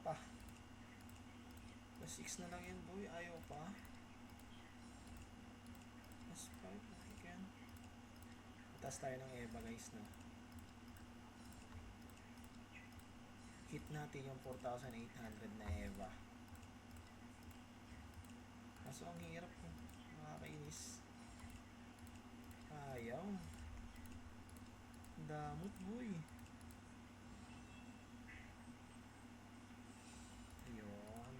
pa. Plus 6 na lang yan boy. Ayaw pa. Plus 5. Okay. Taas tayo ng Eva guys na. Hit natin yung 4,800 na Eva. Kaso ang hirap ko. Nakakainis. Ayaw. Damot boy. Ayun.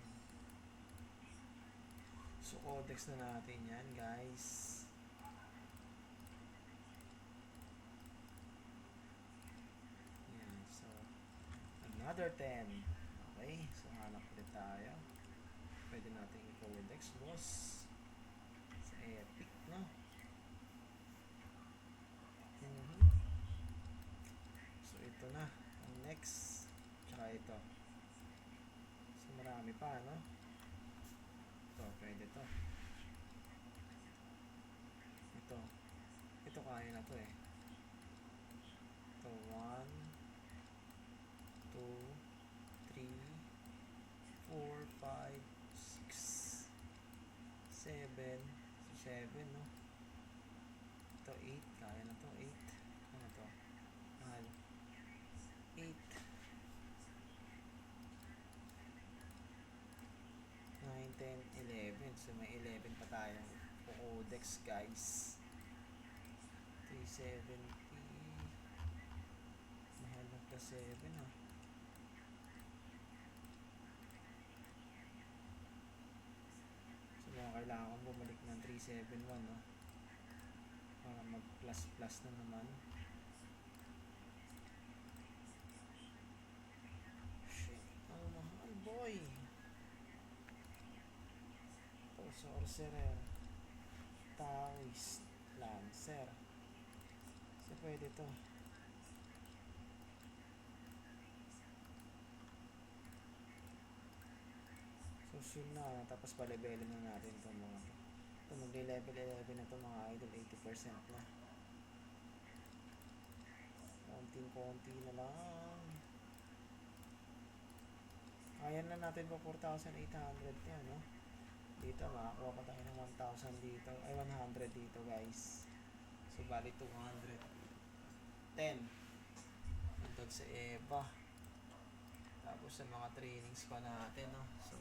So codex na natin yan guys. Yan. So another 10. Okay. So hanap ulit tayo. Pwede natin i-codex boss. Sa epic no. So ito na ang next, tsaka ito. So marami pa no. Ito pwede to. Ito kaya na to eh. Ito 1 2 3 4 5 6 7. So 7 no. Ito 8 kaya na to. 8 ano to mahal 8 9 10 11. So may 11 pa tayong codex guys. 370 mahal na plus 7 ha. So kailangan kong bumalik ng 371 no, para mag plus plus na naman. Shit, ang mahal boy. Ito sorcerer, Taoist, Lancer. So pwede to. So soon na, tapos pa-levelin na natin itong mga to. Ito magli-level 11 na to mga idol. 80% na. Konting-konti na lang. Kaya na natin pa 4,800 yan no. Dito makakuha pa tayo ng 1,000 dito. Ay 100 dito guys. So bali 210 dagdag sa Eva. Tapos sa mga trainings pa natin no. So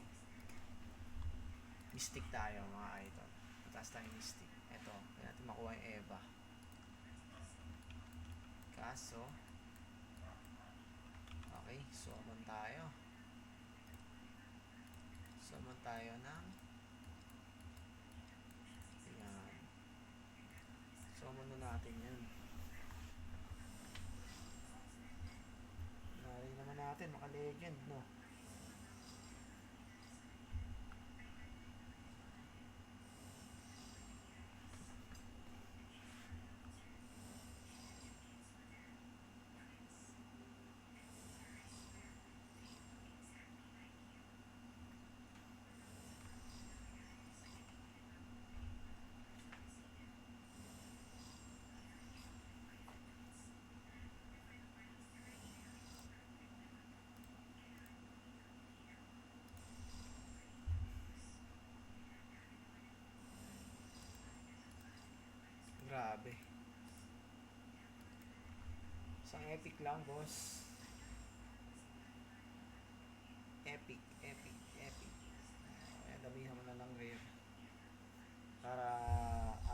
mystic tayo mga idol. Mataas tayong mystic. Ito, kaya natin makuha yung Eva. Kaso okay, summon tayo. Summon tayo ng yan. Summon na natin yan. Nari naman natin maka-legend no. Grabe. Isang epic lang boss. Epic. Kaya damihan mo na lang rare. Para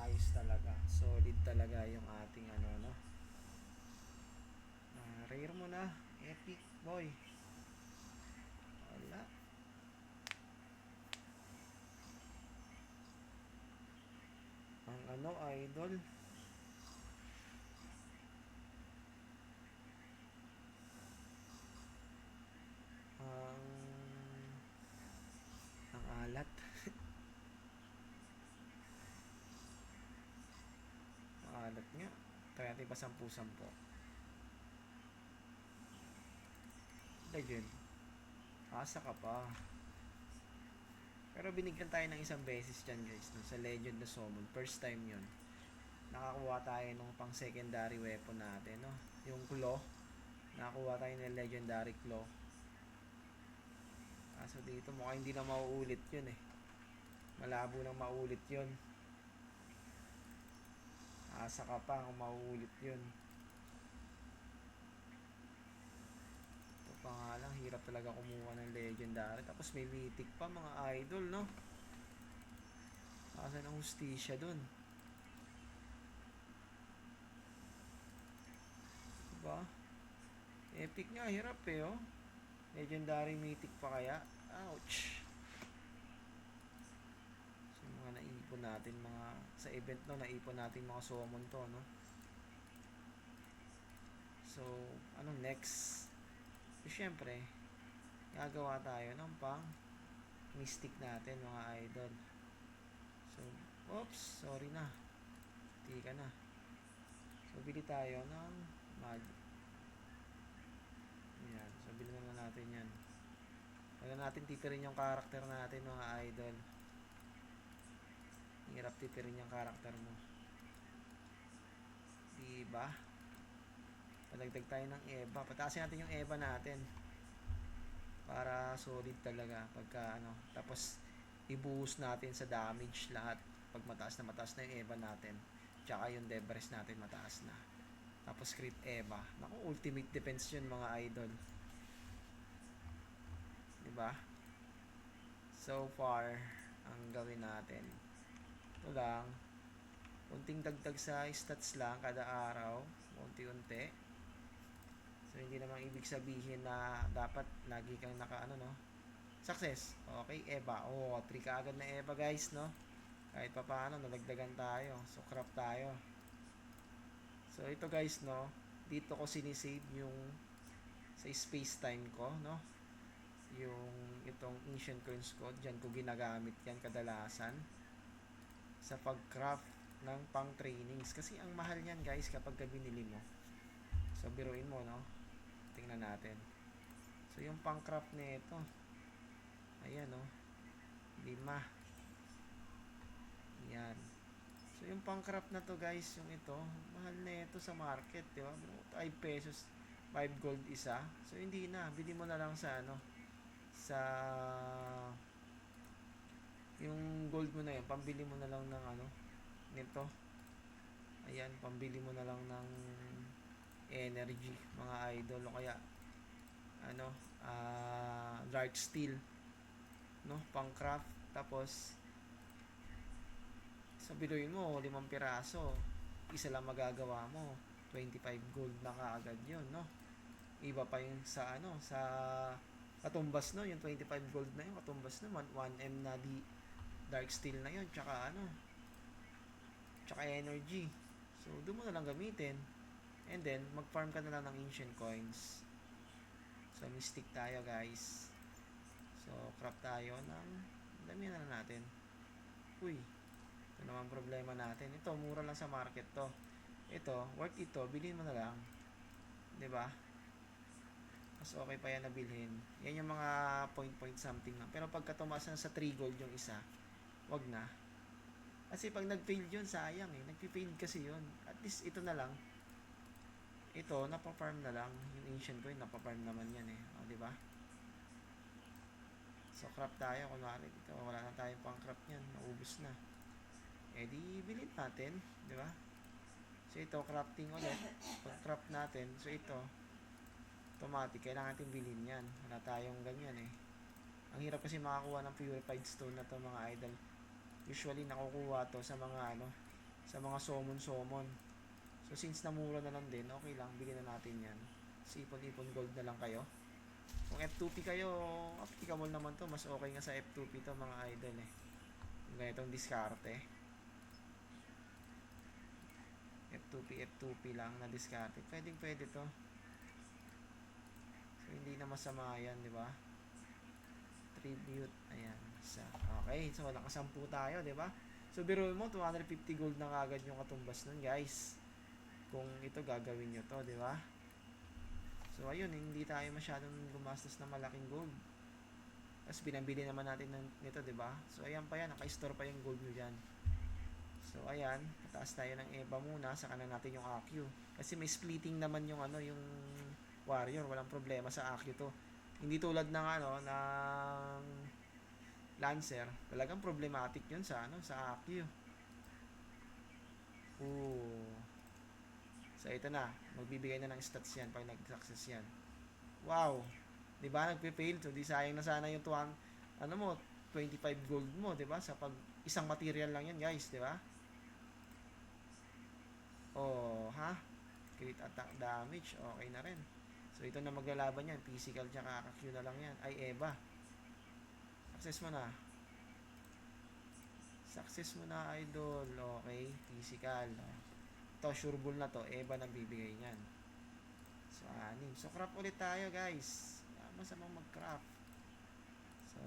ayos talaga. Solid talaga yung ating ano no. Rare mo na. Epic boy. Wala. Ang ano idol. Ang alat. Ang alat nga. Kaya natin pa 10-10. Legend. Asa ka pa. Pero binigyan tayo ng isang beses dyan guys. Sa Legend na Summon. First time yun. Nakakuha tayo nung pang secondary weapon natin. No? Yung claw. Nakakuha tayo ng legendary claw. Kaso dito mukhang hindi na mauulit yun eh. Malabo nang maulit yun. Asa ka pa kung mauulit yun. Ito pa nga lang, hirap talaga kumuha ng legendary. Tapos may mythic pa mga idol, no? Asa ng hustisya dun? Diba? Epic nga, hirap eh, oh. Legendary mythic pa kaya? Ouch! So, mga naipon natin, sa event no, naipon natin mga summon to, no? So, anong next? So, syempre, gagawa tayo ng pang mystic natin, mga idol. So, oops, sorry na. Tika na. So, bili tayo ng magic. Yan. So, bilhin na natin yan. Wala natin tipirin yung karakter natin, mga idol. Hirap tipirin yung karakter mo. Diba? Palagdag tayo ng Eva. Pataasin natin yung Eva natin. Para solid talaga. Pagka ano. Tapos, i-boost natin sa damage lahat. Pag mataas na yung Eva natin. Tsaka yung Debres natin mataas na. Tapos crit Eva. Naku, ultimate defense yun mga idol. Diba? So far, ang gawin natin. Ito lang. Unting dagdag sa stats lang kada araw. Unti-unti. So hindi naman ibig sabihin na dapat lagi kang naka no. Success. Okay, Eva. Oh, 3 kaagad na Eva guys, no? Kahit pa paano, nalagdagan tayo. So crop tayo. So ito guys, no? Dito ko sinisave yung sa space time ko, no? Yung itong ancient coins ko, diyan ko ginagamit yan kadalasan sa pag-craft ng pang trainings kasi ang mahal niyan guys kapag binili mo. So biruin mo, no? Tingnan natin. So yung pang craft nito, ayan, no? 5. Yan. So yung pang craft na to guys, yung ito, mahal na ito sa market, di ba? 5 pesos, 5 gold isa. So hindi na, bili mo na lang sa ano, sa yung gold mo na yun, pambili mo na lang ng ano, nito. Ayan, pambili mo na lang ng energy, mga idol, o kaya ano, dark steel, no, pang craft. Tapos sa biluin mo, 5 piraso, isa lang magagawa mo, 25 gold na kaagad yun, no? Iba pa yung sa ano, sa katumbas, no? Yung 25 gold na yun, katumbas naman 1M na di dark steel na yun, tsaka ano, tsaka energy. So doon mo na lang gamitin, and then mag-farm ka na lang ng ancient coins. So mystic tayo guys. So crop tayo ng dami na natin. Uy, ito naman problema natin. Ito, mura lang sa market to. Ito, worth ito, bilhin mo na lang. 'Di ba? Mas okay pa yan na bilhin. Yan yung mga point something lang. Pero pagka tumaas na sa 3 gold yung isa, wag na. Kasi pag nag-fail yun, sayang eh. Nag-fail kasi yun. At least ito na lang. Ito, napa-farm na lang. Yung ancient coin, napa-farm naman yan eh. O, 'di ba? So, crop tayo. Kunwari, ito, wala na tayong pang-crop yan. Naubos na. Eh, di bilhin natin. 'Di ba? So, ito, crafting ulit. Pag-crop natin, so ito, automatic, kailangan natin bilhin yan. Wala tayong ganyan eh. Ang hirap kasi makakuha ng purified stone na to mga idol. Usually nakukuha to sa mga ano, sa mga summon. So since namura na lang din, okay lang, bilhin na natin yan. Ipon gold na lang kayo. Kung F2P kayo, applicable naman to. Mas okay nga sa F2P to mga idol eh. Yung ganitong diskarte. F2P lang na diskarte. Pwede to. So, hindi na masama yan, di ba? Tribute. Ayan. Okay. So, nakasampu tayo, di ba? So, biro mo, 250 gold na kagad yung katumbas nun, guys. Kung ito gagawin nyo to, di ba? So, ayun. Hindi tayo masyadong gumastos na malaking gold. Tapos, binabili naman natin nito, di ba? So, ayan pa yan. Naka-store pa yung gold nyo dyan. So, ayan. Pataas tayo ng Eva muna. Saka na natin yung AQ. Kasi may splitting naman yung ano, yung warrior. Walang problema sa AQ to. Hindi tulad ng ng Lancer, talagang problematic 'yun sa sa Accu. Oo. So ito na, magbibigay na ng stats 'yan pag nag-success 'yan. Wow. 'Di ba nagpe-fail? So di sayang na sana yung tuwang mo 25 gold mo, 'di ba? Sa pag isang material lang 'yan, guys, 'di ba? Oh, ha? Crit attack damage, okay na rin. So ito na maglalaban yan, physical tsaka Q na lang yan. Ay, Eva. Success mo na. Success mo na, idol. Okay, physical. Ito, sure bull na to. Eva na bibigay niyan. So, anim. So, craft ulit tayo, guys. Masamang mag-craft. So,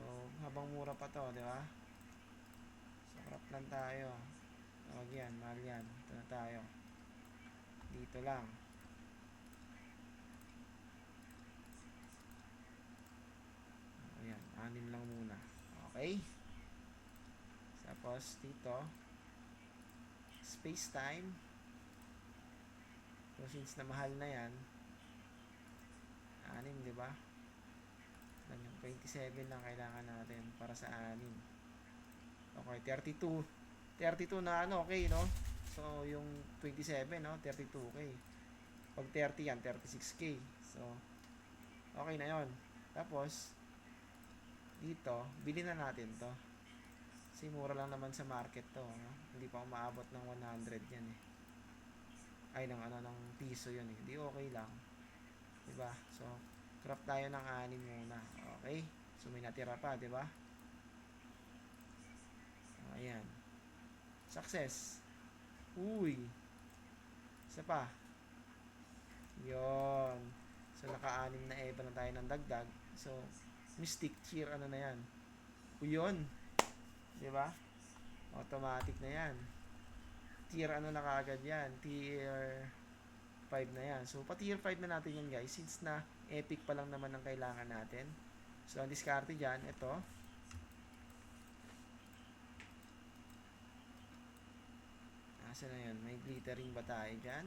habang mura pa to, di ba? So, craft lang tayo. Tawag yan, mahal yan. Ito na tayo. Dito lang. Ayan, anim lang muna. Okay. Tapos, dito. Space time. So, since na mahal na yan, anim, di ba? Yung 27 lang kailangan natin para sa anim. Okay, 32. 32 na okay, no? So, yung 27, no? 32k. Pag 30 yan, 36k. So, okay na yon. Tapos, dito, bilhin na natin to. Kasi mura lang naman sa market to, no? Hindi pa umaabot ng 100 yan eh. Ay, ng piso yun eh. Hindi okay lang. Diba? So, craft tayo ng anim muna. Okay? So, may natira pa, diba? Ayan. Success. Uy. Isa pa. Yon. So, naka-anim na Eva na tayo ng dagdag. So, Mystic Cheer, ano na yan? Uyon. Diba? Automatic na yan. Tier ano na kagad yan? Tier 5 na yan. So, pa-tier 5 na natin yan, guys. Since na epic pa lang naman ang kailangan natin. So, ang diskarte dyan, ito. Asa na yan? May glittering ba tayo dyan?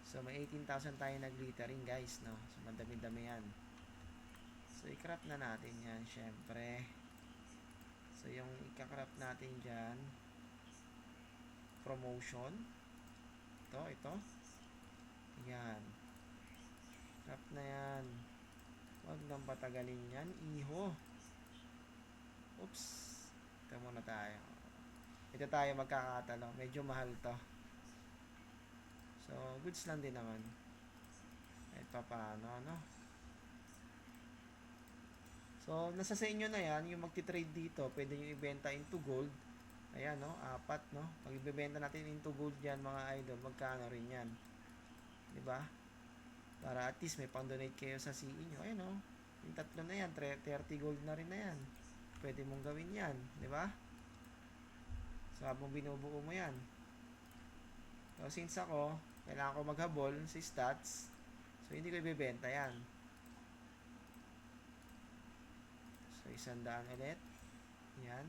So, may 18,000 tayo na glittering, guys, no? So, madami-dami yan. So, i-craft na natin yan, syempre. So, yung ika-craft natin dyan, promotion. Ito. Yan. Craft na yan. Huwag nang patagalin yan. Iho. Oops. Ito muna tayo. Ito tayo magkakatalo. Medyo mahal to. So, goods lang din naman. Ito paano, no? So, nasa sa inyo na yan. Yung magti-trade dito, pwede nyo ibenta into gold. Ayan, no? 4, no? Pag ibebenta natin into gold yan, mga idol, magkano rin yan? Diba? Para at least may pang-donate kayo sa CE nyo. Ayan, no? Yung tatlo na yan, 30 gold na rin na yan. Pwede mong gawin yan. Diba? So, habang binubuo mo yan. So, since ako, kailangan ko maghabol sa stats. So, hindi ko ibebenta yan. So, 100 ulit. Yan.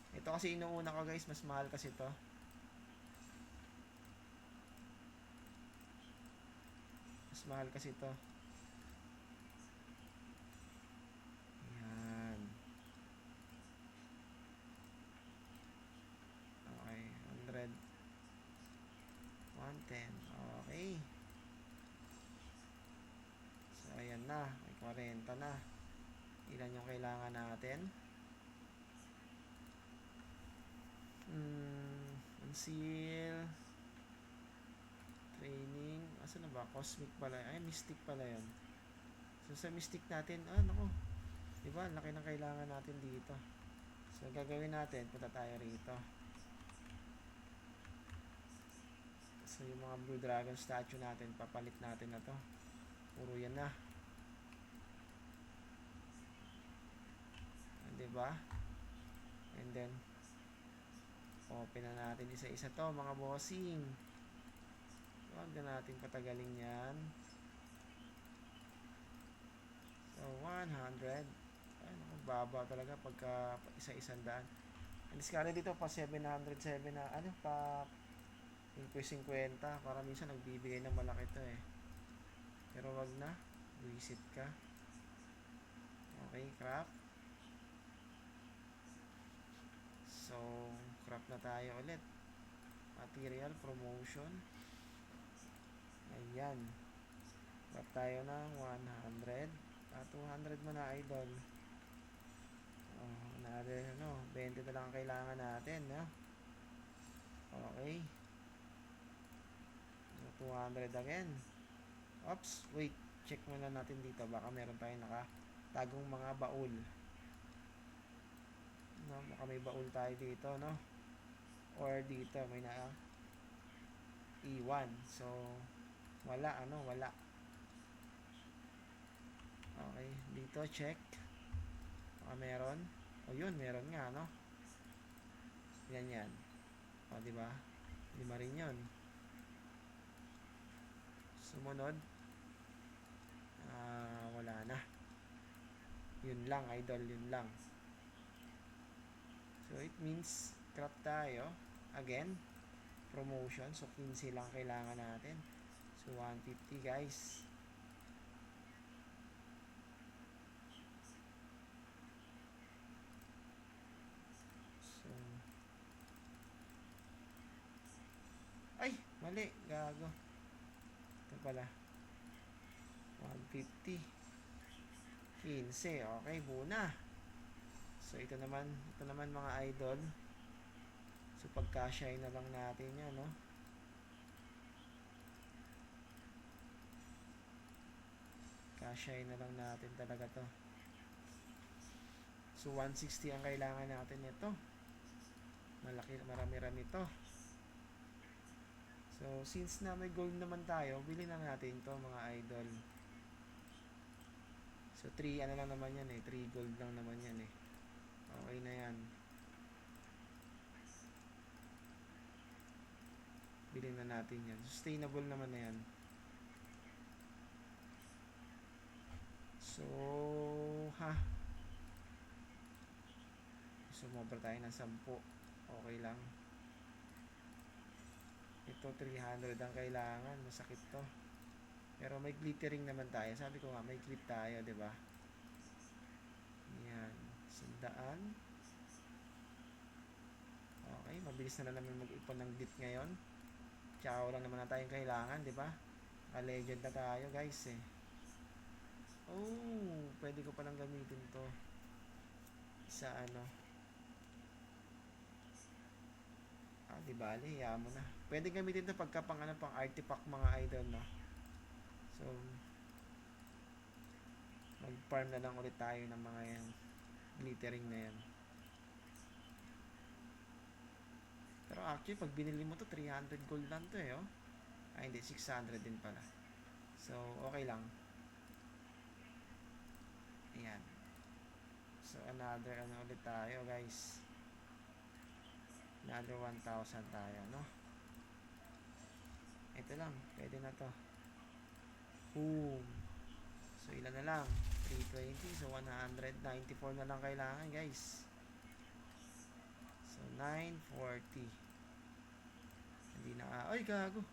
Ito kasi inuuna ko, guys. Mas mahal kasi to. Mas mahal kasi to. Yan. Okay. 100. 110. Okay. So, ayan na. May 40 na. Ilan yung kailangan natin? Conceal. Training. Asa na ba? Cosmic pala. Ay, Mystic pala yan. So, sa Mystic natin, naku. Diba? Laki ng kailangan natin dito. So, gagawin natin. Punta tayo rito. So, yung mga Blue Dragon statue natin, papalit natin na to. Puro yan na. Diba? And then, open na natin isa-isa to, mga bossing. Huwag na natin patagalin yan. So, 100. Ay, naku, baba talaga pagka isa-isang daan. Ang discard dito pa 707 na, pa Inquest 50, para minsan nagbibigay ng malaki to eh. Pero wag na, visit ka. Okay, crop. So, crop na tayo ulit. Material, promotion. Ayan. Crop tayo ng 100. 200 mo na, idol. Another, 20 na lang ang kailangan natin, no? Okay. 200 again. Oops, wait. Check muna natin dito. Baka meron tayong nakatagong mga baul. No, baka may baul tayo dito, no? Or dito, may iwan. So, wala, wala. Okay, dito, check. Baka meron. O, yun, meron nga, no? Yan. O, diba? 5 rin yun. Sumunod. Wala na. Yun lang, idol, yun lang. So, it means, crop tayo. Again, promotion. So, 15 lang kailangan natin. So, 150, guys. So, ay, mali. Gago. Ito pala. 150. 15. Okay, buna. So, ito naman mga idol. So, pagka-shy na lang natin yan, no? Ka-shy na lang natin talaga to. So, 160 ang kailangan natin ito. Marami-rami to. So, since na may gold naman tayo, bilhin na natin to mga idol. So, 3 ano lang naman yan eh. 3 gold lang naman yan eh. Okay na yan. Bilhin na natin yan. Sustainable naman na yan. So, sumobra tayo ng 10. Okay lang. Ito, 300 ang kailangan. Masakit to. Pero may glittering naman tayo. Sabi ko nga, may clip tayo, di ba? Yan. 100. Okay, mabilis na naman mag-ipon ng glit ngayon. Tsaka lang naman na tayong kailangan, di ba? Legend na tayo, guys, eh. Oh, pwede ko palang gamitin to sa di bali, hayaan mo na. Pwede gamitin to pagka pang artifact mga idol, no? So, mag-farm na lang ulit tayo ng mga yan. Glittering na yan. Pero actually, pag binili mo to, 300 gold lang to eh, oh. Hindi, 600 din pala. So, okay lang. Ayan. So, another ulit tayo, guys. Another 1,000 tayo, no? Ito lang, pwede na to. Boom. So, ilan na lang? 320. So, 194 na lang kailangan, guys. So, 940. Hindi na, ay, gago.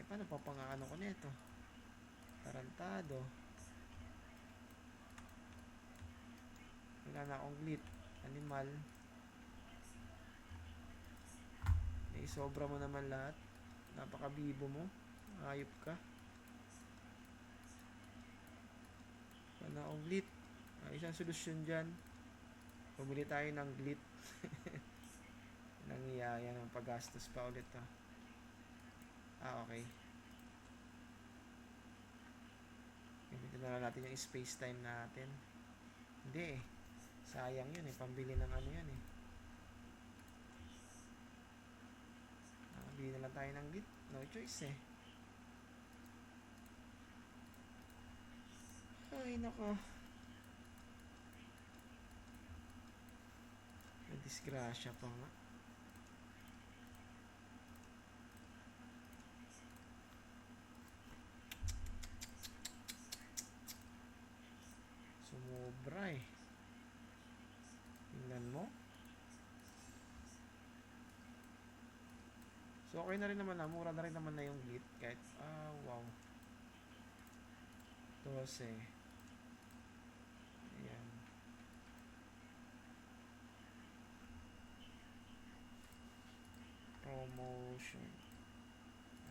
Paano papangano ko nito? Tarantado. Wala na akong glit. Animal. Sobra mo naman lahat. Napakabibo mo. Ayop ka. Wala na akong glit. Isang solusyon dyan. Pumili tayo ng glit. Nangyayaya ng paggastos pa ulit to. Okay. Gamitin na lang natin yung space time natin. Hindi eh. Sayang yun eh. Pambili ng yan eh. Bili na lang tayo ng glit. No choice eh. Ay nako. May disgrasya pa nga. Sumobra eh. Tingnan mo. So, okay na rin naman na. Mura na rin naman na yung glit. Kahit, wow. 12. Ayan. Promotion.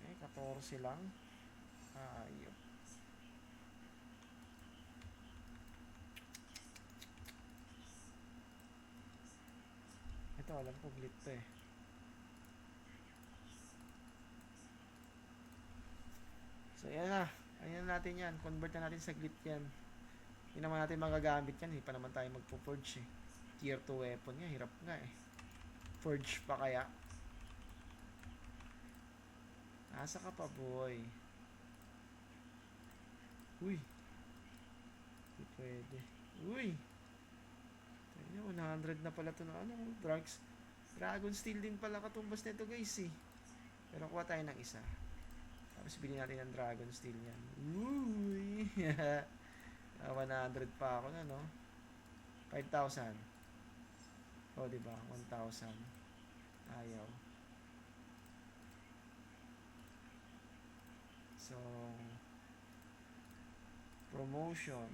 Ay, 14 lang. Ayop. Ito, alam ko glit to eh. So, ayan na. Ayan natin yan. Convert na natin sa glit yan. Hindi naman natin magagamit yan. Hindi pa naman tayo magpo-forge eh. Tier 2 weapon nga. Hirap nga eh. Forge pa kaya? Nasa ka pa, boy? Uy. Hindi pwede. Uy. 100 na pala ito na drugs. Dragon Steel din pala katumbas nito guys eh. Pero kuha tayo ng isa. Tapos bilhin natin ng Dragon Steel yan. Uy. 100 pa ako na, no? 5,000. O, diba? 1,000. Ayaw. So, promotion.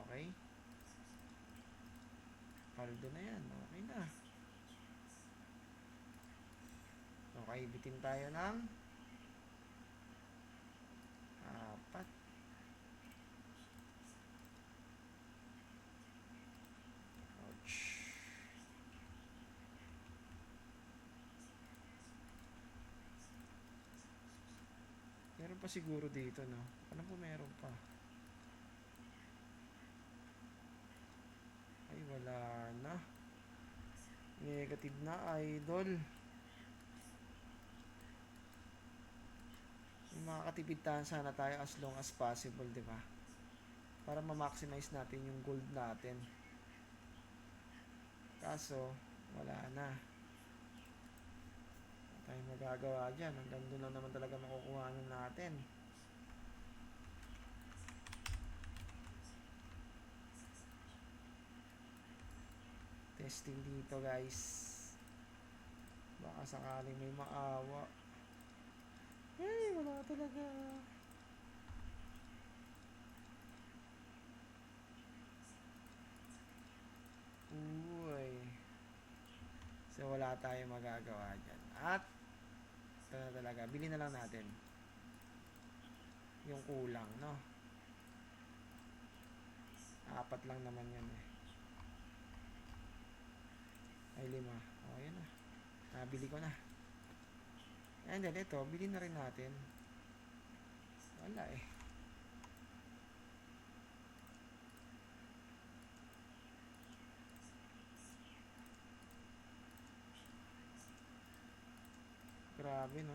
Okay. Paldo na yan. Okay na. Okay, bitin tayo ng 4. Ouch. Meron pa siguro dito, no? Alam ko meron pa. Ay, wala na. Negative na, idol. Makakatipid sana tayo as long as possible, di ba? Para ma-maximize natin yung gold natin. Kaso, wala na. Wala tayong magagawa dyan. Hanggang doon lang naman talaga makukuha natin. Testing dito, guys. Baka sakaling may maawa. Eh, wala talaga. Uy. So, wala tayong magagawa dyan. At, ito na talaga. Bili na lang natin. Yung kulang, no? 4 lang naman yan eh. Ay, 5. O, yun na. Nabili ko na. And then, ito, bili na rin natin. Wala eh. Grabe, no?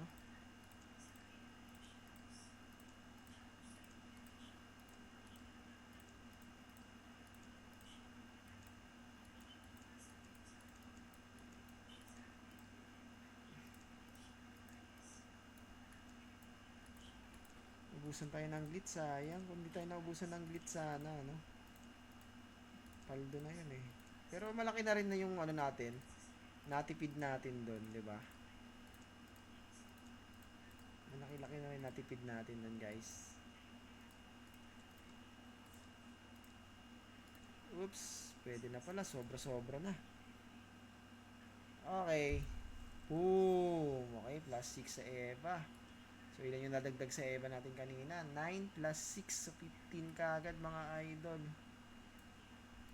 Ubusan tayo ng glitch, sayang. Kung di tayo naubusan ng glitch sana, no? Paldo na yun eh. Pero malaki na rin na yung ano natin. Natipid natin doon, di ba? Malaki-laki na rin natipid natin doon, guys. Oops, pwede na pala. Sobra-sobra na. Okay. Boom! Okay, plus 6 sa Eva. So, ilan yung nadagdag sa Eva natin kanina? 9 plus 6. So, 15 kaagad mga idol.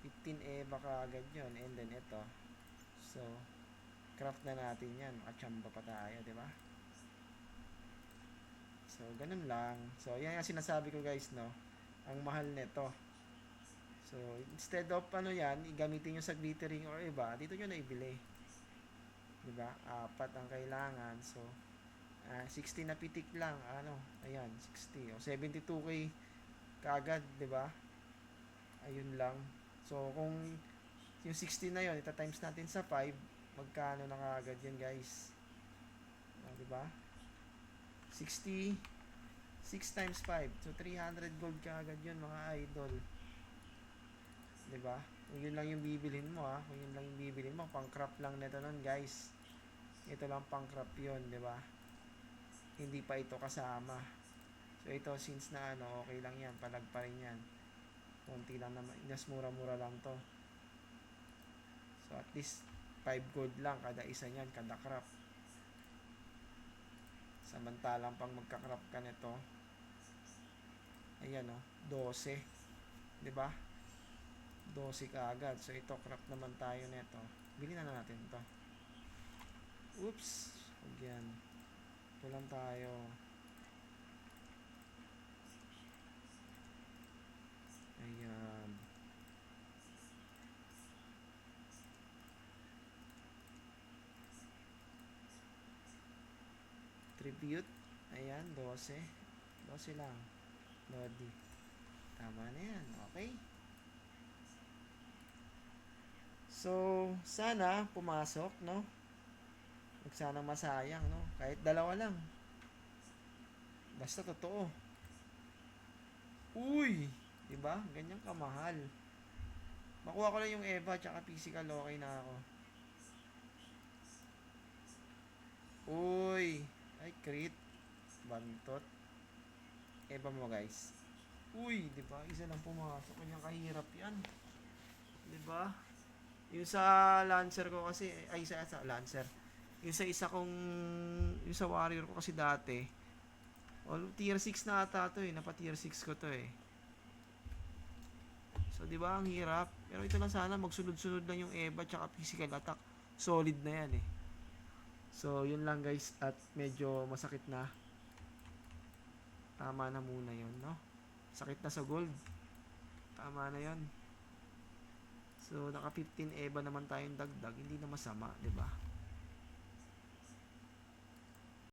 15 Eva kaagad yun. And then, ito. So, craft na natin yan. Makachamba pa tayo, di ba? So, ganun lang. So, yan yung sinasabi ko guys, no? Ang mahal nito. So, instead of ano yan, igamitin nyo sa glittering or iba, dito nyo na ibili. Diba? 4 ang kailangan. So, 60 na pitik lang. Ano? Ayan, 60. O, 72k kaagad, diba? Ayun lang. So, kung yung 60 na yun, ita times natin sa 5, magkano na kaagad yun, guys? Diba? 60, 6 times 5. So, 300 gold kaagad yun, mga idol. Diba? Kung yun lang yung bibilhin mo, ha? Kung yun lang yung bibilhin mo, pang craft lang nito nun, guys. Ito lang pang craft yun, diba? hindi pa ito kasama. So ito since na ano, okay lang yan, palag pa rin yan. Konti lang naman, mas mura-mura lang to. So at least 5 gold lang kada isa niyan, kada crop. Samantalang pang magka-crop ka nito, ayan oh, 12. 'Di ba? 12 kaagad. So ito crop naman tayo nito. Bilhin na natin 'to. Oops. Huwag yan. Ito lang tayo. Ayan. Tribute. Ayan, 12. 12 lang. Lodi. Tama na yan. Okay. So, sana pumasok, no? Huwag sanang masayang, no? Kahit dalawa lang. Basta totoo. Uy! Diba? Ganyan kamahal. Makuha ko lang yung Eva tsaka physical, okay na ako. Uy! Ay, crit. Bantot. Eva mo, guys. Uy, diba? Isa lang pumasok. Kanyang kahirap yan. Diba? Yung sa Lancer ko kasi, ay sa Lancer. Yung sa isa kong, yung sa Warrior ko kasi dati, tier 6 na ata to eh. Napa tier 6 ko to eh. So, di ba ang hirap? Pero ito lang sana, magsunod-sunod lang yung Eva tsaka physical attack. Solid na yan eh. So, yun lang guys. At medyo masakit na. Tama na muna yun, no? Sakit na sa gold. Tama na yun. So, naka 15 Eva naman tayong dagdag. Hindi na masama, di ba?